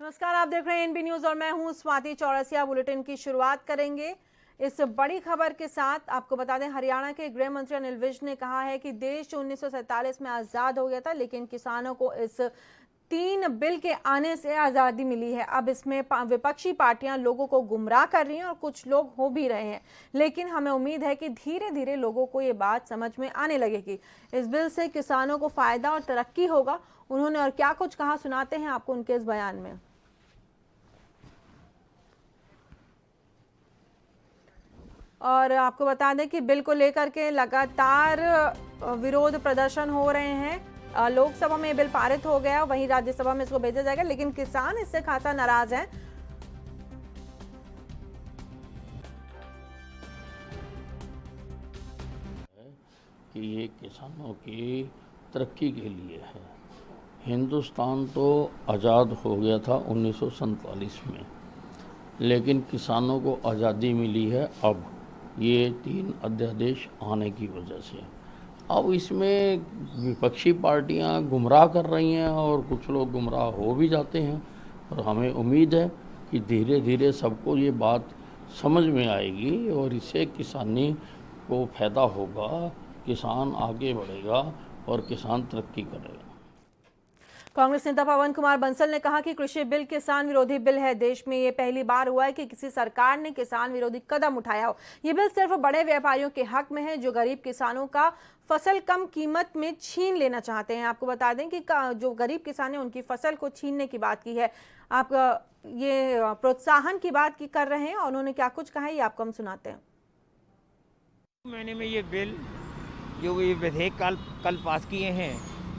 नमस्कार, आप देख रहे हैं एनबी न्यूज और मैं हूं स्वाति चौरसिया। बुलेटिन की शुरुआत करेंगे इस बड़ी खबर के साथ। आपको बता दें, हरियाणा के गृह मंत्री अनिल विज ने कहा है कि देश 1947 में आजाद हो गया था, लेकिन किसानों को इस 3 बिल के आने से आजादी मिली है। अब इसमें विपक्षी पार्टियां लोगों को गुमराह कर रही हैं और कुछ लोग हो भी रहे हैं, लेकिन हमें उम्मीद है कि धीरे धीरे लोगों को ये बात समझ में आने लगेगी। इस बिल से किसानों को फायदा और तरक्की होगा। उन्होंने और क्या कुछ कहा, सुनाते हैं आपको उनके इस बयान में। और आपको बता दें कि बिल को लेकर के लगातार विरोध प्रदर्शन हो रहे हैं। लोकसभा में बिल पारित हो गया, वहीं राज्यसभा में इसको भेजा जाएगा, लेकिन किसान इससे खासा नाराज हैं। कि ये किसानों की तरक्की के लिए है। हिंदुस्तान तो आज़ाद हो गया था 1947 में, लेकिन किसानों को आज़ादी मिली है अब ये 3 अध्यादेश आने की वजह से। अब इसमें विपक्षी पार्टियां गुमराह कर रही हैं और कुछ लोग गुमराह हो भी जाते हैं, और हमें उम्मीद है कि धीरे धीरे सबको ये बात समझ में आएगी और इससे किसानी को फ़ायदा होगा, किसान आगे बढ़ेगा और किसान तरक्की करेगा। कांग्रेस नेता पवन कुमार बंसल ने कहा कि कृषि बिल किसान विरोधी बिल है। देश में ये पहली बार हुआ है कि किसी सरकार ने किसान विरोधी कदम उठाया हो। ये बिल सिर्फ बड़े व्यापारियों के हक में है जो गरीब किसानों का फसल कम कीमत में छीन लेना चाहते हैं। आपको बता दें कि जो गरीब किसान है उनकी फसल को छीनने की बात की है। आप ये प्रोत्साहन की बात कर रहे हैं और उन्होंने क्या कुछ कहा है ये आपको हम सुनाते हैं। महीने में ये बिल जो ये विधेयक कल पास किए हैं,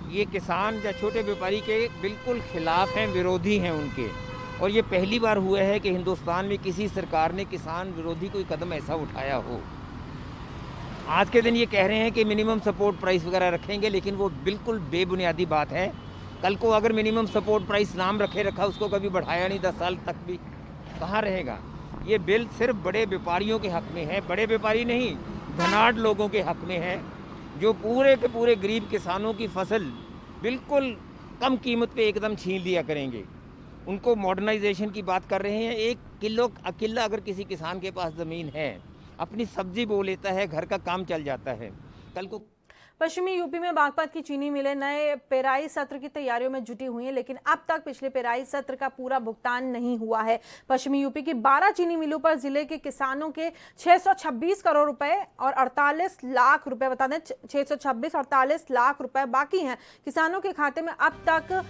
ये किसान या छोटे व्यापारी के बिल्कुल खिलाफ हैं, विरोधी हैं उनके। और ये पहली बार हुआ है कि हिंदुस्तान में किसी सरकार ने किसान विरोधी कोई कदम ऐसा उठाया हो। आज के दिन ये कह रहे हैं कि मिनिमम सपोर्ट प्राइस वगैरह रखेंगे, लेकिन वो बिल्कुल बेबुनियादी बात है। कल को अगर मिनिमम सपोर्ट प्राइस नाम रखा, उसको कभी बढ़ाया नहीं, 10 साल तक भी कहाँ रहेगा। ये बिल सिर्फ बड़े व्यापारियों के हक में है, बड़े व्यापारी नहीं, धनाढ़ लोगों के हक में है, जो पूरे के पूरे गरीब किसानों की फसल बिल्कुल कम कीमत पे एकदम छीन लिया करेंगे। उनको मॉडर्नाइजेशन की बात कर रहे हैं। 1 किलो अकेला अगर किसी किसान के पास ज़मीन है, अपनी सब्जी बो लेता है, घर का काम चल जाता है। कल को पश्चिमी यूपी में बागपत की चीनी मिलें नए पेराई सत्र की तैयारियों में जुटी हुई हैं, लेकिन अब तक पिछले पेराई सत्र का पूरा भुगतान नहीं हुआ है। पश्चिमी यूपी की 12 चीनी मिलों पर जिले के किसानों के 626 करोड़ रुपए और 48 लाख रुपए, बता दें 626 48 लाख रुपए बाकी हैं। किसानों के खाते में अब तक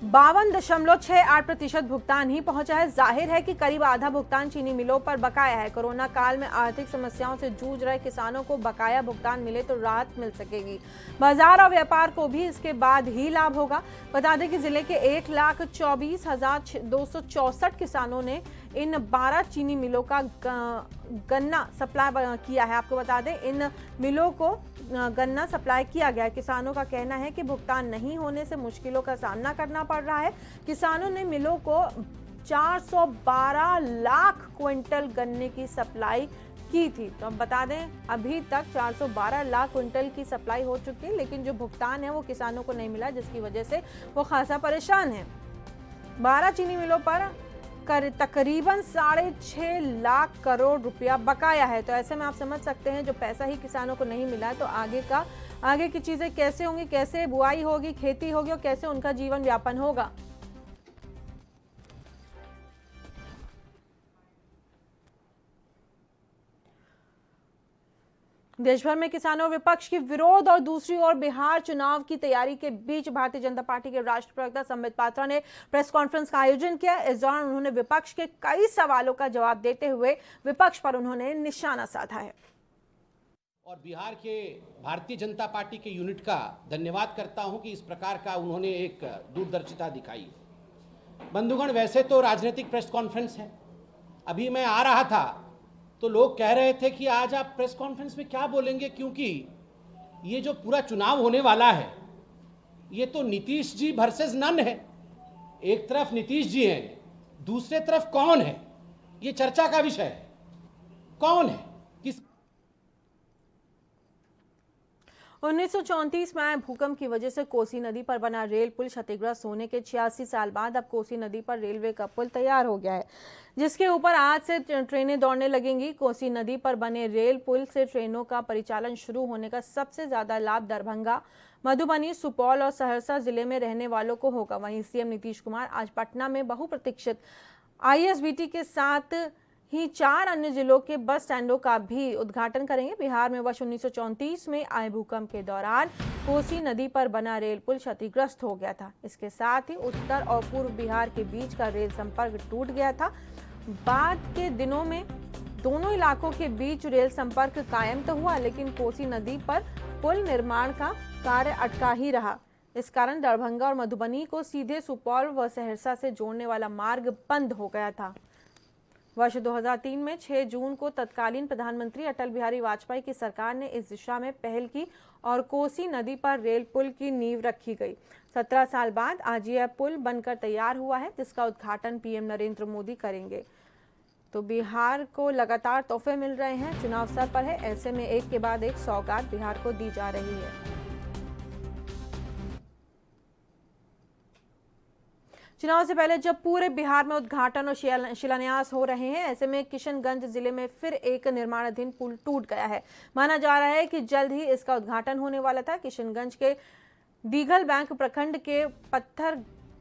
52.68% भुगतान ही पहुंचा है। जाहिर है कि करीब आधा भुगतान चीनी मिलों पर बकाया है। कोरोना काल में आर्थिक समस्याओं से जूझ रहे किसानों को बकाया भुगतान मिले तो राहत मिल सकेगी। बाजार और व्यापार को भी इसके बाद ही लाभ होगा। बता दें कि जिले के 1,24,264 किसानों ने इन 12 चीनी मिलों का गन्ना सप्लाई किया है। आपको बता दें, इन मिलों को गन्ना सप्लाई किया गया है। किसानों का कहना है कि भुगतान नहीं होने से मुश्किलों का सामना करना पड़ रहा है। किसानों ने मिलों को 412 लाख क्विंटल गन्ने की सप्लाई की थी। तो अब बता दें, अभी तक 412 लाख क्विंटल की सप्लाई हो चुकी है, लेकिन जो भुगतान है वो किसानों को नहीं मिला, जिसकी वजह से वो खासा परेशान है। 12 चीनी मिलों पर तकरीबन 6.5 लाख करोड़ रुपया बकाया है। तो ऐसे में आप समझ सकते हैं, जो पैसा ही किसानों को नहीं मिला है तो आगे की चीजें कैसे होंगी, कैसे बुआई होगी, खेती होगी और कैसे उनका जीवन व्यापन होगा। देश भर में किसानों और विपक्ष की विरोध और दूसरी ओर बिहार चुनाव की तैयारी के बीच भारतीय जनता पार्टी के राष्ट्रीय प्रवक्ता संबित पात्रा ने प्रेस कॉन्फ्रेंस का आयोजन किया। इस दौरान उन्होंने विपक्ष के कई सवालों का जवाब देते हुए विपक्ष पर उन्होंने निशाना साधा है। और बिहार के भारतीय जनता पार्टी के यूनिट का धन्यवाद करता हूं कि इस प्रकार का उन्होंने एक दूरदर्शिता दिखाई। बंधुगण, वैसे तो राजनीतिक प्रेस कॉन्फ्रेंस है। अभी मैं आ रहा था तो लोग कह रहे थे कि आज आप प्रेस कॉन्फ्रेंस में क्या बोलेंगे, क्योंकि ये जो पूरा चुनाव होने वाला है ये तो नीतीश जी वर्सेस नन है। एक तरफ नीतीश जी हैं, दूसरे तरफ कौन है, ये चर्चा का विषय है। कौन है, किस 1934 में आए भूकंप की वजह से कोसी नदी पर बना रेल पुल क्षतिग्रस्त होने के 86 साल बाद अब कोसी नदी पर रेलवे का पुल तैयार हो गया है, जिसके ऊपर आज से ट्रेनें दौड़ने लगेंगी। कोसी नदी पर बने रेल पुल से ट्रेनों का परिचालन शुरू होने का सबसे ज्यादा लाभ दरभंगा, मधुबनी, सुपौल और सहरसा जिले में रहने वालों को होगा। वहीं सीएम नीतीश कुमार आज पटना में बहुप्रतीक्षित ISBT के साथ ही 4 अन्य जिलों के बस स्टैंडों का भी उद्घाटन करेंगे। बिहार में वर्ष 1934 में आए भूकंप के दौरान कोसी नदी पर बना रेल पुल क्षतिग्रस्त हो गया था। इसके साथ ही उत्तर और पूर्व बिहार के बीच का रेल संपर्क टूट गया था। बाद के दिनों में दोनों इलाकों के बीच रेल संपर्क कायम तो हुआ, लेकिन कोसी नदी पर पुल निर्माण का कार्य अटका ही रहा। इस कारण दरभंगा और मधुबनी को सीधे सुपौल व सहरसा से जोड़ने वाला मार्ग बंद हो गया था। वर्ष 2003 में 6 जून को तत्कालीन प्रधानमंत्री अटल बिहारी वाजपेयी की सरकार ने इस दिशा में पहल की और कोसी नदी पर रेल पुल की नींव रखी गई। 17 साल बाद आज यह पुल बनकर तैयार हुआ है, जिसका उद्घाटन PM नरेंद्र मोदी करेंगे। तो बिहार को लगातार तोहफे मिल रहे हैं, चुनाव सर पर है, ऐसे में एक के बाद एक सौगात बिहार को दी जा रही है। चुनाव से पहले जब पूरे बिहार में उद्घाटन और शिलान्यास हो रहे हैं, ऐसे में किशनगंज जिले में फिर एक निर्माणाधीन पुल टूट गया है। माना जा रहा है कि जल्द ही इसका उद्घाटन होने वाला था। किशनगंज के दीघल बैंक प्रखंड के पत्थर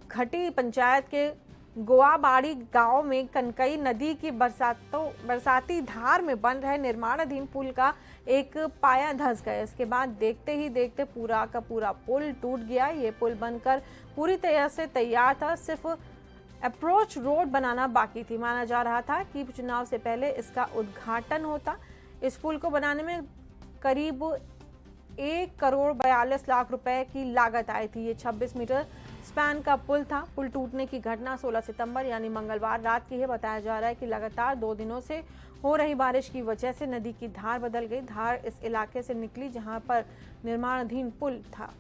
घटी पंचायत के गोवाबाड़ी गांव में कनकई नदी की बरसाती धार में बन रहे निर्माणाधीन पुल का एक पाया धंस गया। इसके बाद देखते ही देखते पूरा का पूरा पुल टूट गया। ये पुल बनकर पूरी तरह से तैयार था, सिर्फ अप्रोच रोड बनाना बाकी थी। माना जा रहा था कि चुनाव से पहले इसका उद्घाटन होता। इस पुल को बनाने में करीब 1 करोड़ 42 लाख रुपए की लागत आई थी। ये 26 मीटर स्पैन का पुल था। पुल टूटने की घटना 16 सितंबर यानी मंगलवार रात की है। बताया जा रहा है कि लगातार 2 दिनों से हो रही बारिश की वजह से नदी की धार बदल गई। धार इस इलाके से निकली जहां पर निर्माणाधीन पुल था।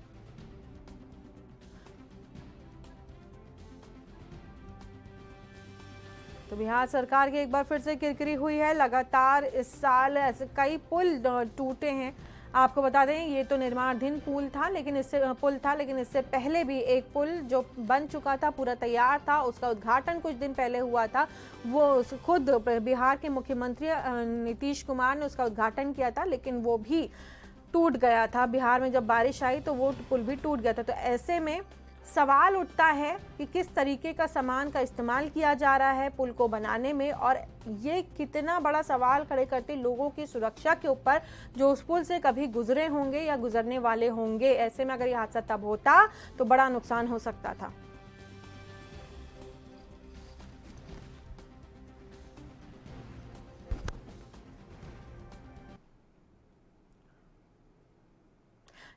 तो बिहार सरकार की एक बार फिर से किरकिरी हुई है। लगातार इस साल ऐसे कई पुल टूटे हैं। आपको बता दें, ये तो निर्माणाधीन पुल था, लेकिन इससे पहले भी एक पुल जो बन चुका था, पूरा तैयार था, उसका उद्घाटन कुछ दिन पहले हुआ था। वो खुद बिहार के मुख्यमंत्री नीतीश कुमार ने उसका उद्घाटन किया था, लेकिन वो भी टूट गया था। बिहार में जब बारिश आई तो वो पुल भी टूट गया था। तो ऐसे में सवाल उठता है कि किस तरीके का सामान का इस्तेमाल किया जा रहा है पुल को बनाने में, और ये कितना बड़ा सवाल खड़े करते लोगों की सुरक्षा के ऊपर जो उस पुल से कभी गुजरे होंगे या गुजरने वाले होंगे। ऐसे में अगर ये हादसा तब होता तो बड़ा नुकसान हो सकता था।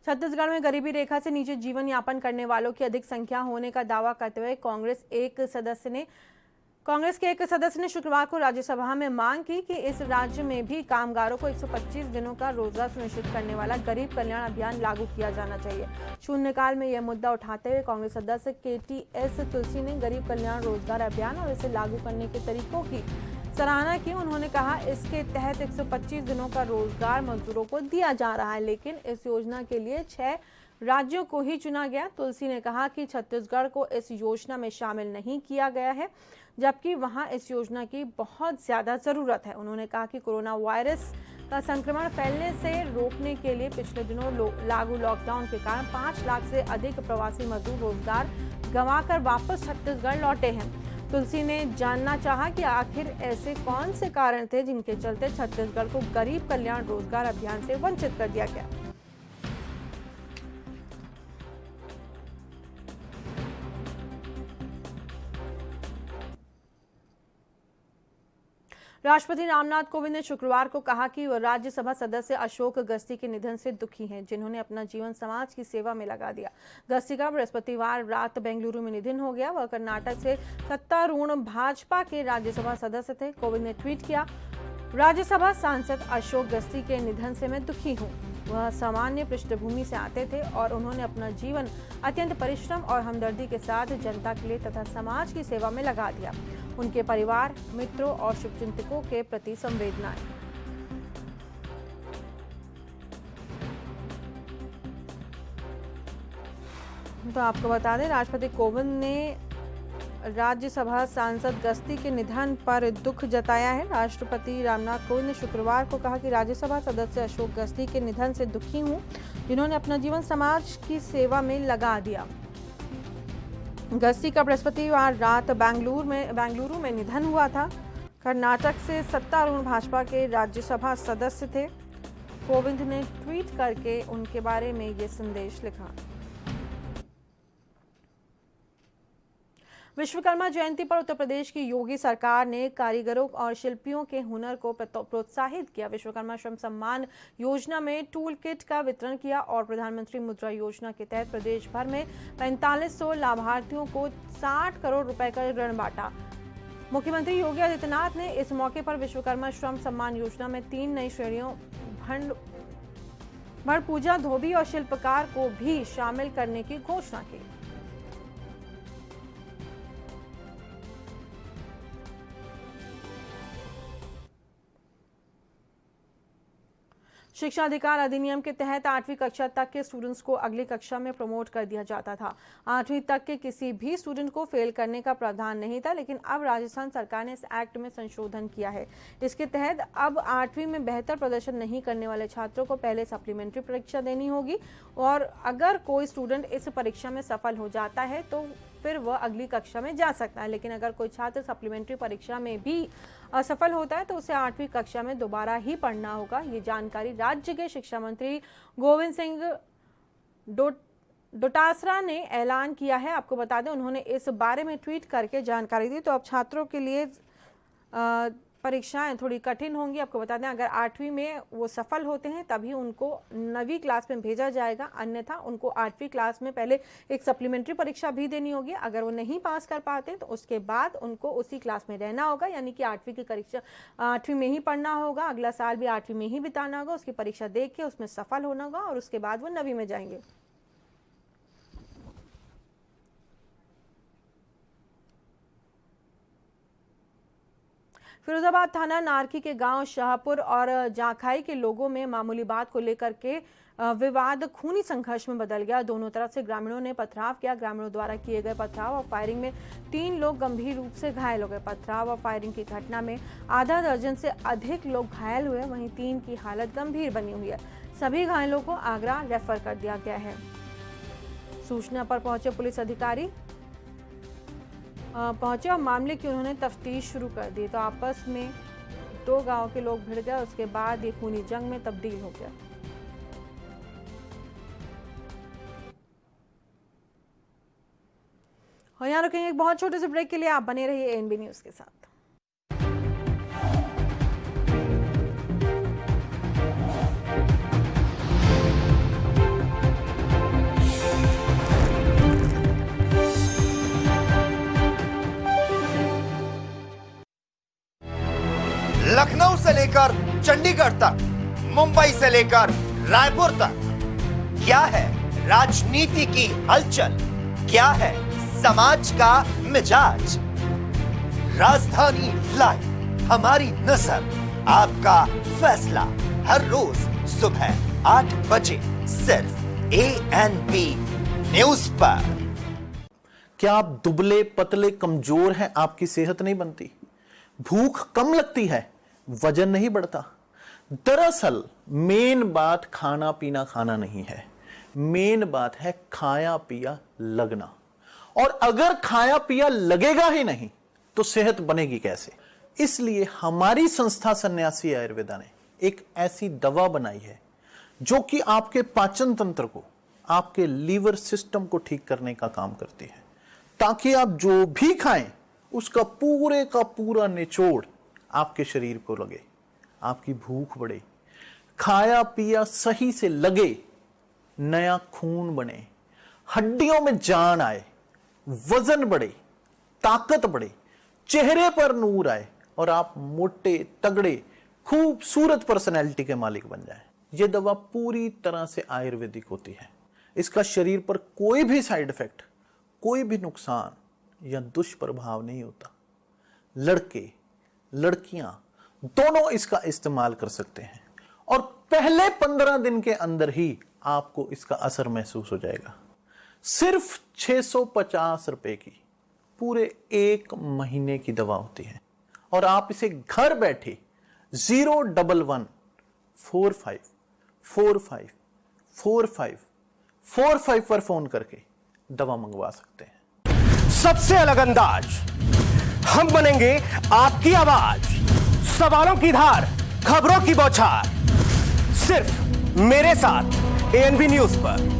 छत्तीसगढ़ में गरीबी रेखा से नीचे जीवन यापन करने वालों की अधिक संख्या होने का दावा करते हुए कांग्रेस के एक सदस्य ने शुक्रवार को राज्यसभा में मांग की कि इस राज्य में भी कामगारों को 125 दिनों का रोजगार सुनिश्चित करने वाला गरीब कल्याण अभियान लागू किया जाना चाहिए। शून्यकाल में यह मुद्दा उठाते हुए कांग्रेस सदस्य KTS तुलसी ने गरीब कल्याण रोजगार अभियान और इसे लागू करने के तरीकों की सराहना की। उन्होंने कहा, इसके तहत 125 दिनों का रोजगार मजदूरों को दिया जा रहा है, लेकिन इस योजना के लिए 6 राज्यों को ही चुना गया। तुलसी ने कहा कि छत्तीसगढ़ को इस योजना में शामिल नहीं किया गया है, जबकि वहां इस योजना की बहुत ज्यादा जरूरत है। उन्होंने कहा कि कोरोना वायरस का संक्रमण फैलने से रोकने के लिए पिछले दिनों लागू लॉकडाउन के कारण 5 लाख से अधिक प्रवासी मजदूर रोजगार गंवाकर वापस छत्तीसगढ़ लौटे हैं। तुलसी ने जानना चाहा कि आखिर ऐसे कौन से कारण थे जिनके चलते छत्तीसगढ़ को गरीब कल्याण रोजगार अभियान से वंचित कर दिया गया। राष्ट्रपति रामनाथ कोविंद ने शुक्रवार को कहा कि वह राज्यसभा सदस्य अशोक गस्ती के निधन से दुखी हैं, जिन्होंने अपना जीवन समाज की सेवा में लगा दिया। गस्ती का बृहस्पतिवार रात बेंगलुरु में निधन हो गया। वह कर्नाटक से सत्तारूढ़ भाजपा के राज्यसभा सदस्य थे। कोविंद ने ट्वीट किया, राज्यसभा सांसद अशोक गस्ती के निधन से मैं दुखी हूँ। वह सामान्य पृष्ठभूमि से आते थे और उन्होंने अपना जीवन अत्यंत परिश्रम और हमदर्दी के साथ जनता के लिए तथा समाज की सेवा में लगा दिया। उनके परिवार, मित्रों और शुभचिंतकों के प्रति संवेदनाएं। तो आपको बता दें, राष्ट्रपति कोविंद ने राज्यसभा सांसद गस्ती के निधन पर दुख जताया है। राष्ट्रपति रामनाथ कोविंद ने शुक्रवार को कहा कि राज्यसभा सदस्य अशोक गस्ती के निधन से दुखी हूं, जिन्होंने अपना जीवन समाज की सेवा में लगा दिया। गस्ती का बृहस्पतिवार रात बेंगलुरु में निधन हुआ था। कर्नाटक से सत्तारूढ़ भाजपा के राज्यसभा सदस्य थे। कोविंद ने ट्वीट करके उनके बारे में ये संदेश लिखा। विश्वकर्मा जयंती पर उत्तर प्रदेश की योगी सरकार ने कारीगरों और शिल्पियों के हुनर को प्रोत्साहित किया। विश्वकर्मा श्रम सम्मान योजना में टूल किट का वितरण किया और प्रधानमंत्री मुद्रा योजना के तहत प्रदेश भर में 4500 लाभार्थियों को 60 करोड़ रुपए का ऋण बांटा। मुख्यमंत्री योगी आदित्यनाथ ने इस मौके पर विश्वकर्मा श्रम सम्मान योजना में 3 नई श्रेणियों भड़पूजा, धोबी और शिल्पकार को भी शामिल करने की घोषणा की। शिक्षा अधिकार अधिनियम के तहत 8वीं कक्षा तक के स्टूडेंट्स को अगली कक्षा में प्रमोट कर दिया जाता था। 8वीं तक के किसी भी स्टूडेंट को फेल करने का प्रावधान नहीं था, लेकिन अब राजस्थान सरकार ने इस एक्ट में संशोधन किया है। इसके तहत अब 8वीं में बेहतर प्रदर्शन नहीं करने वाले छात्रों को पहले सप्लीमेंट्री परीक्षा देनी होगी और अगर कोई स्टूडेंट इस परीक्षा में सफल हो जाता है तो फिर वह अगली कक्षा में जा सकता है। लेकिन अगर कोई छात्र सप्लीमेंट्री परीक्षा में भी असफल होता है तो उसे 8वीं कक्षा में दोबारा ही पढ़ना होगा। ये जानकारी राज्य के शिक्षा मंत्री गोविंद सिंह डोटासरा ने ऐलान किया है। आपको बता दें, उन्होंने इस बारे में ट्वीट करके जानकारी दी। तो अब छात्रों के लिए परीक्षाएं थोड़ी कठिन होंगी। आपको बता दें, अगर 8वीं में वो सफल होते हैं तभी उनको 9वीं क्लास में भेजा जाएगा, अन्यथा उनको 8वीं क्लास में पहले एक सप्लीमेंट्री परीक्षा भी देनी होगी। अगर वो नहीं पास कर पाते तो उसके बाद उनको उसी क्लास में रहना होगा, यानी कि 8वीं की परीक्षा 8वीं में ही पढ़ना होगा, अगला साल भी 8वीं में ही बिताना होगा, उसकी परीक्षा दे के उसमें सफल होना होगा और उसके बाद वो 9वीं में जाएंगे। फिरोजाबाद थाना नारकी के गांव शाहपुर और जाखाई के लोगों में मामूली बात को लेकर के विवाद खूनी संघर्ष में बदल गया। दोनों तरफ से ग्रामीणों ने पथराव किया। ग्रामीणों द्वारा किए गए पथराव और फायरिंग में 3 लोग गंभीर रूप से घायल हो गए। पथराव और फायरिंग की घटना में आधा दर्जन से अधिक लोग घायल हुए, वहीं 3 की हालत गंभीर बनी हुई है। सभी घायलों को आगरा रेफर कर दिया गया है। सूचना पर पहुंचे पुलिस अधिकारी पहुंचे और मामले की उन्होंने तफ्तीश शुरू कर दी। तो आपस में 2 गांव के लोग भिड़ गए, उसके बाद ये खूनी जंग में तब्दील हो गया। और यहाँ रुकेंगे एक बहुत छोटे से ब्रेक के लिए। आप बने रहिए एएनबी न्यूज के साथ। लखनऊ से लेकर चंडीगढ़ तक, मुंबई से लेकर रायपुर तक, क्या है राजनीति की हलचल, क्या है समाज का मिजाज। राजधानी लाइव, हमारी नजर, आपका फैसला, हर रोज सुबह 8 बजे सिर्फ एएनबी न्यूज पर। क्या आप दुबले पतले कमजोर हैं, आपकी सेहत नहीं बनती, भूख कम लगती है, वजन नहीं बढ़ता? दरअसल मेन बात खाना पीना खाना नहीं है, मेन बात है खाया पिया लगना। और अगर खाया पिया लगेगा ही नहीं तो सेहत बनेगी कैसे? इसलिए हमारी संस्था सन्यासी आयुर्वेदा ने एक ऐसी दवा बनाई है जो कि आपके पाचन तंत्र को, आपके लीवर सिस्टम को ठीक करने का काम करती है, ताकि आप जो भी खाएं उसका पूरे का पूरा निचोड़ आपके शरीर को लगे, आपकी भूख बढ़े, खाया पिया सही से लगे, नया खून बने, हड्डियों में जान आए, वजन बढ़े, ताकत बढ़े, चेहरे पर नूर आए और आप मोटे तगड़े खूबसूरत पर्सनैलिटी के मालिक बन जाएं। यह दवा पूरी तरह से आयुर्वेदिक होती है। इसका शरीर पर कोई भी साइड इफेक्ट, कोई भी नुकसान या दुष्प्रभाव नहीं होता। लड़के लड़कियां दोनों इसका इस्तेमाल कर सकते हैं और पहले 15 दिन के अंदर ही आपको इसका असर महसूस हो जाएगा। सिर्फ 650 रुपए की पूरे 1 महीने की दवा होती है और आप इसे घर बैठे 01145454545 पर फोन करके दवा मंगवा सकते हैं। सबसे अलग अंदाज, हम बनेंगे आपकी आवाज, सवालों की धार, खबरों की बौछार, सिर्फ मेरे साथ एएनबी न्यूज पर।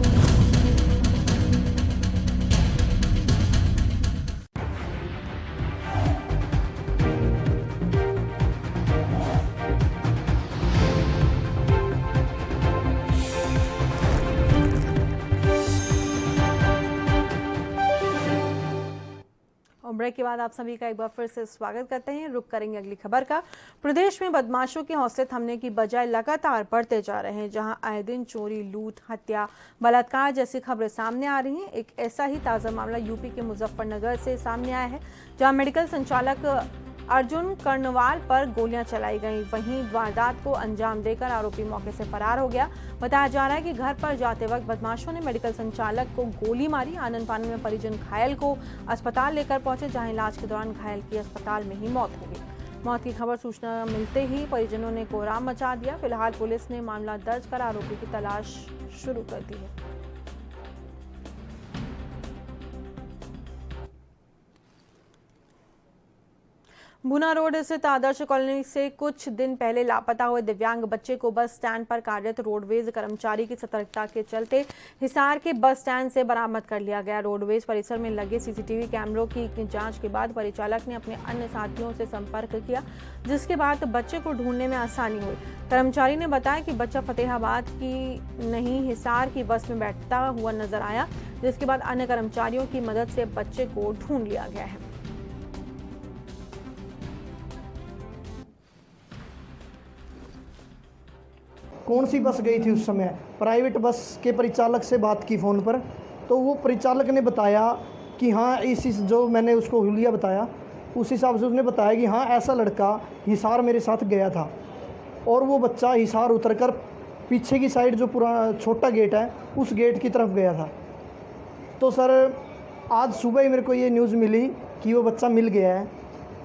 और ब्रेक के बाद आप सभी का एक बार फिर से स्वागत करते हैं। रुक करेंगे अगली खबर का। प्रदेश में बदमाशों के हौसले थमने की बजाय लगातार बढ़ते जा रहे हैं, जहां आए दिन चोरी, लूट, हत्या, बलात्कार जैसी खबरें सामने आ रही हैं। एक ऐसा ही ताज़ा मामला यूपी के मुजफ्फरनगर से सामने आया है, जहां मेडिकल संचालक अर्जुन कर्णवाल पर गोलियां चलाई गईं। वहीं वारदात को अंजाम देकर आरोपी मौके से फरार हो गया। बताया जा रहा है कि घर पर जाते वक्त बदमाशों ने मेडिकल संचालक को गोली मारी। आनन फानन में परिजन घायल को अस्पताल लेकर पहुंचे, जहां इलाज के दौरान घायल की अस्पताल में ही मौत हो गई। मौत की खबर सूचना मिलते ही परिजनों ने कोहराम मचा दिया। फिलहाल पुलिस ने मामला दर्ज कर आरोपी की तलाश शुरू कर दी है। भूना रोड स्थित आदर्श कॉलोनी से कुछ दिन पहले लापता हुए दिव्यांग बच्चे को बस स्टैंड पर कार्यरत रोडवेज कर्मचारी की सतर्कता के चलते हिसार के बस स्टैंड से बरामद कर लिया गया। रोडवेज परिसर में लगे सीसीटीवी कैमरों की जांच के बाद परिचालक ने अपने अन्य साथियों से संपर्क किया, जिसके बाद बच्चे को ढूंढने में आसानी हुई। कर्मचारी ने बताया कि बच्चा फतेहाबाद की नहीं हिसार की बस में बैठता हुआ नजर आया, जिसके बाद अन्य कर्मचारियों की मदद से बच्चे को ढूंढ लिया गया है। कौन सी बस गई थी उस समय, प्राइवेट बस के परिचालक से बात की फ़ोन पर, तो वो परिचालक ने बताया कि हाँ इस जो मैंने उसको हुलिया बताया उस हिसाब से उसने बताया कि हाँ ऐसा लड़का हिसार मेरे साथ गया था और वो बच्चा हिसार उतरकर पीछे की साइड जो पूरा छोटा गेट है उस गेट की तरफ गया था। तो सर आज सुबह ही मेरे को ये न्यूज़ मिली कि वो बच्चा मिल गया है,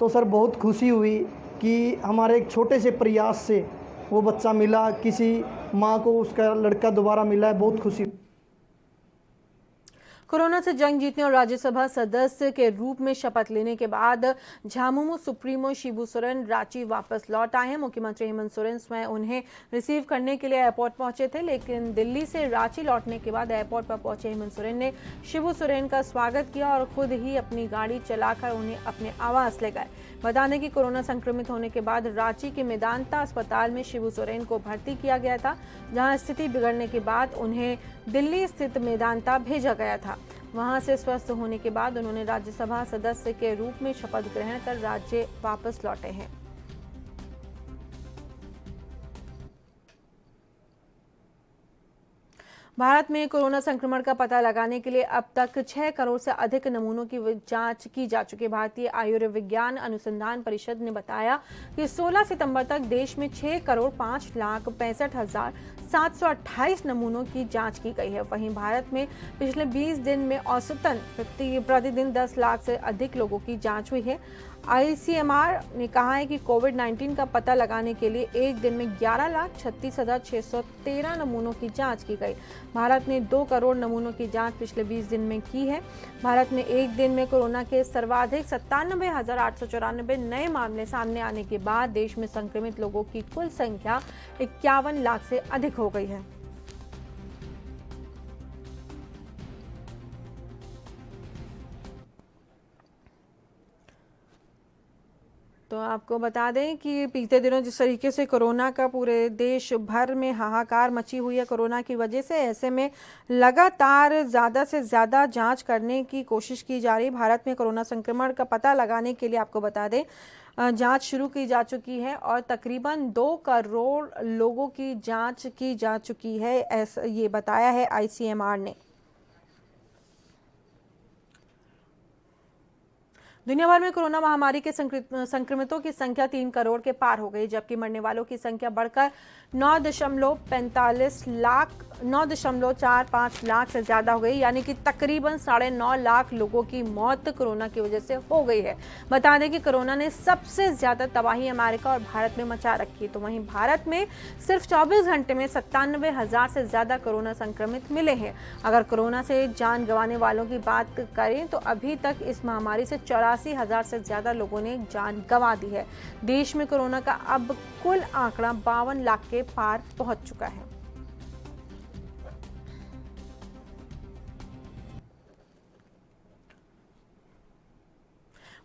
तो सर बहुत खुशी हुई कि हमारे एक छोटे से प्रयास से वो बच्चा मिला, किसी माँ को उसका लड़का दोबारा मिला है, बहुत खुशी। कोरोना से जंग जीतने और राज्यसभा सदस्य के रूप में शपथ लेने के बाद झामुमो सुप्रीमो शिबू सोरेन रांची वापस लौट आए हैं। मुख्यमंत्री हेमंत सोरेन स्वयं उन्हें रिसीव करने के लिए एयरपोर्ट पहुंचे थे, लेकिन दिल्ली से रांची लौटने के बाद एयरपोर्ट पर पहुंचे हेमंत सोरेन ने शिबू सोरेन का स्वागत किया और खुद ही अपनी गाड़ी चलाकर उन्हें अपने आवास ले गए। बता दें कि कोरोना संक्रमित होने के बाद रांची के मेदांता अस्पताल में शिबू सोरेन को भर्ती किया गया था, जहां स्थिति बिगड़ने के बाद उन्हें दिल्ली स्थित मेदांता भेजा गया था। वहां से स्वस्थ होने के बाद उन्होंने राज्यसभा सदस्य के रूप में शपथ ग्रहण कर राज्य वापस लौटे हैं। भारत में कोरोना संक्रमण का पता लगाने के लिए अब तक 6 करोड़ से अधिक नमूनों की जांच की जा चुकी है। भारतीय आयुर्विज्ञान अनुसंधान परिषद ने बताया कि 16 सितंबर तक देश में 6,05,65,728 नमूनों की जांच की गई है। वहीं भारत में पिछले 20 दिन में औसतन प्रतिदिन 10 लाख से अधिक लोगों की जांच हुई है। आईसीएमआर ने कहा है कि कोविड-19 का पता लगाने के लिए एक दिन में 11,36,613 नमूनों की जांच की गई। भारत ने 2 करोड़ नमूनों की जांच पिछले 20 दिन में की है। भारत में एक दिन में कोरोना के सर्वाधिक 97,894 नए मामले सामने आने के बाद देश में संक्रमित लोगों की कुल संख्या 51 लाख से अधिक हो गई है। तो आपको बता दें कि बीते दिनों जिस तरीके से कोरोना का पूरे देश भर में हाहाकार मची हुई है कोरोना की वजह से, ऐसे में लगातार ज़्यादा से ज़्यादा जांच करने की कोशिश की जा रही है। भारत में कोरोना संक्रमण का पता लगाने के लिए आपको बता दें जांच शुरू की जा चुकी है और तकरीबन 2 करोड़ लोगों की जांच की जा चुकी है, ऐसा ये बताया है आईसीएमआर ने। दुनिया भर में कोरोना महामारी के संक्रमितों की संख्या 3 करोड़ के पार हो गई, जबकि मरने वालों की संख्या बढ़कर 9.45 लाख से ज्यादा हो गई, यानी कि तकरीबन 9.5 लाख लोगों की मौत कोरोना की वजह से हो गई है। बता दें कि कोरोना ने सबसे ज्यादा तबाही अमेरिका और भारत में मचा रखी, तो वहीं भारत में सिर्फ 24 घंटे में 97,000 से ज्यादा कोरोना संक्रमित मिले हैं। अगर कोरोना से जान गंवाने वालों की बात करें तो अभी तक इस महामारी से 84,000 से ज्यादा लोगों ने जान गंवा दी है। देश में कोरोना का अब कुल आंकड़ा 52 लाख के पार पहुंच चुका है।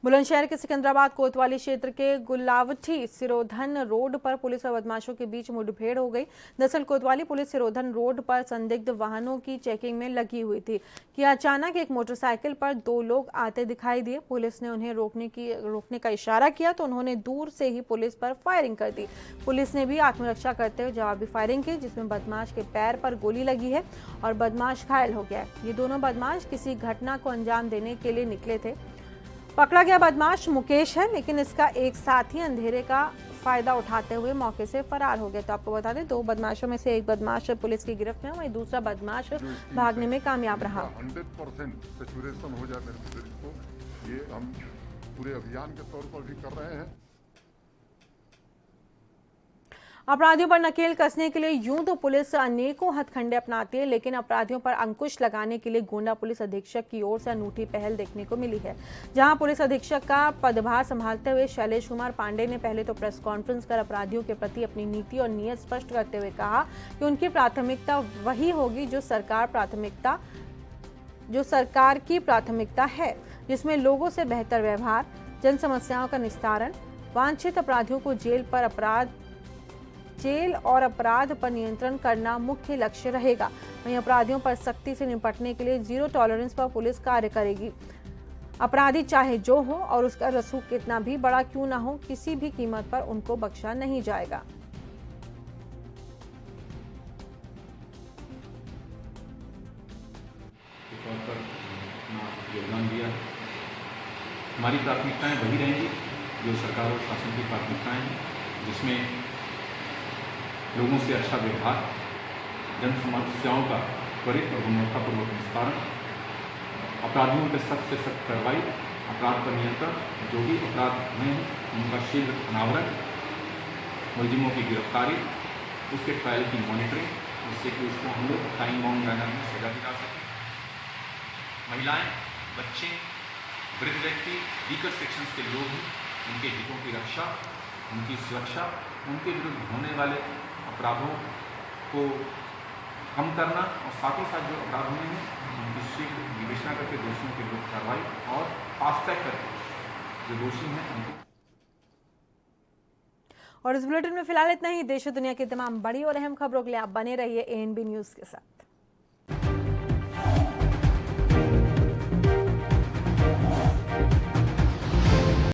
बुलंदशहर के सिकंदराबाद कोतवाली क्षेत्र के गुलावठी सिरोधन रोड पर पुलिस और बदमाशों के बीच मुठभेड़ हो गई। दरअसल कोतवाली पुलिस सिरोधन रोड पर संदिग्ध वाहनों की चेकिंग में लगी हुई थी कि अचानक एक मोटरसाइकिल पर 2 लोग आते दिखाई दिए। पुलिस ने उन्हें रोकने का इशारा किया तो उन्होंने दूर से ही पुलिस पर फायरिंग कर दी। पुलिस ने भी आत्मरक्षा करते हुए जवाबी फायरिंग की, जिसमें बदमाश के पैर पर गोली लगी है और बदमाश घायल हो गया है। ये दोनों बदमाश किसी घटना को अंजाम देने के लिए निकले थे। पकड़ा गया बदमाश मुकेश है, लेकिन इसका एक साथी अंधेरे का फायदा उठाते हुए मौके से फरार हो गया। तो आपको बता दें 2 बदमाशों में से एक बदमाश पुलिस की गिरफ्त में, वहीं दूसरा बदमाश भागने में कामयाब रहा। 100% सैचुरेशन हो जाए मेरे पुलिस को, ये हम पूरे अभियान के तौर पर भी कर रहे हैं। अपराधियों पर नकेल कसने के लिए यूं तो पुलिस अनेकों हथकंडे अपनाती है, लेकिन अपराधियों पर अंकुश लगाने के लिए गोंडा पुलिस अधीक्षक की ओर से अनूठी पहल देखने को मिली है। जहां पुलिस अधीक्षक का पदभार संभालते हुए शैलेश कुमार पांडे ने पहले तो प्रेस कॉन्फ्रेंस कर अपराधियों के प्रति अपनी नीति और नीयत स्पष्ट करते हुए कहा कि उनकी प्राथमिकता वही होगी जो सरकार की प्राथमिकता है, जिसमें लोगों से बेहतर व्यवहार, जन समस्याओं का निस्तारण, वांछित अपराधियों को जेल और अपराध पर नियंत्रण करना मुख्य लक्ष्य रहेगा। वहीं अपराधियों पर सख्ती से निपटने के लिए 0 टॉलरेंस पर पुलिस कार्य करेगी। अपराधी चाहे जो हो और उसका रसूख कितना भी बड़ा क्यों ना हो, किसी भी कीमत पर उनको बख्शा नहीं जाएगा। योगदान दिया। हमारी प्राथमिकताएं वही रहेंगी जो सरकार और शासन की प्राथमिकताएं हैं, जिसमें लोगों से अच्छा व्यवहार, जन समस्याओं का त्वरित और गुणवत्तापूर्वक निस्तारण, अपराधियों पर सख्त से सख्त कार्रवाई, अपराध पर नियंत्रण, जो भी अपराध में उनका शीघ्र अनावरण, मुलजिमों की गिरफ्तारी, उसके ट्रायल की मॉनिटरिंग, जिससे कि उसको हम लोग टाइम बाउंड मैनर में सजा दिला सकें। महिलाएं, बच्चे, वृद्ध व्यक्ति, वीकर सेक्शंस के लोग हैं, उनके हितों की रक्षा, उनकी सुरक्षा, उनके विरुद्ध होने वाले अपराधों को कम करना और साथ ही साथ जो अपराध हुए हैं उनकी शीघ्र विवेचना करके दोषियों के विरुद्ध कार्रवाई और फास्ट ट्रैक करके जो दोषी हैं उनको। और इस बुलेटिन में फिलहाल इतना ही। देश और दुनिया की तमाम बड़ी और अहम खबरों के लिए आप बने रहिए ANB न्यूज़ के साथ।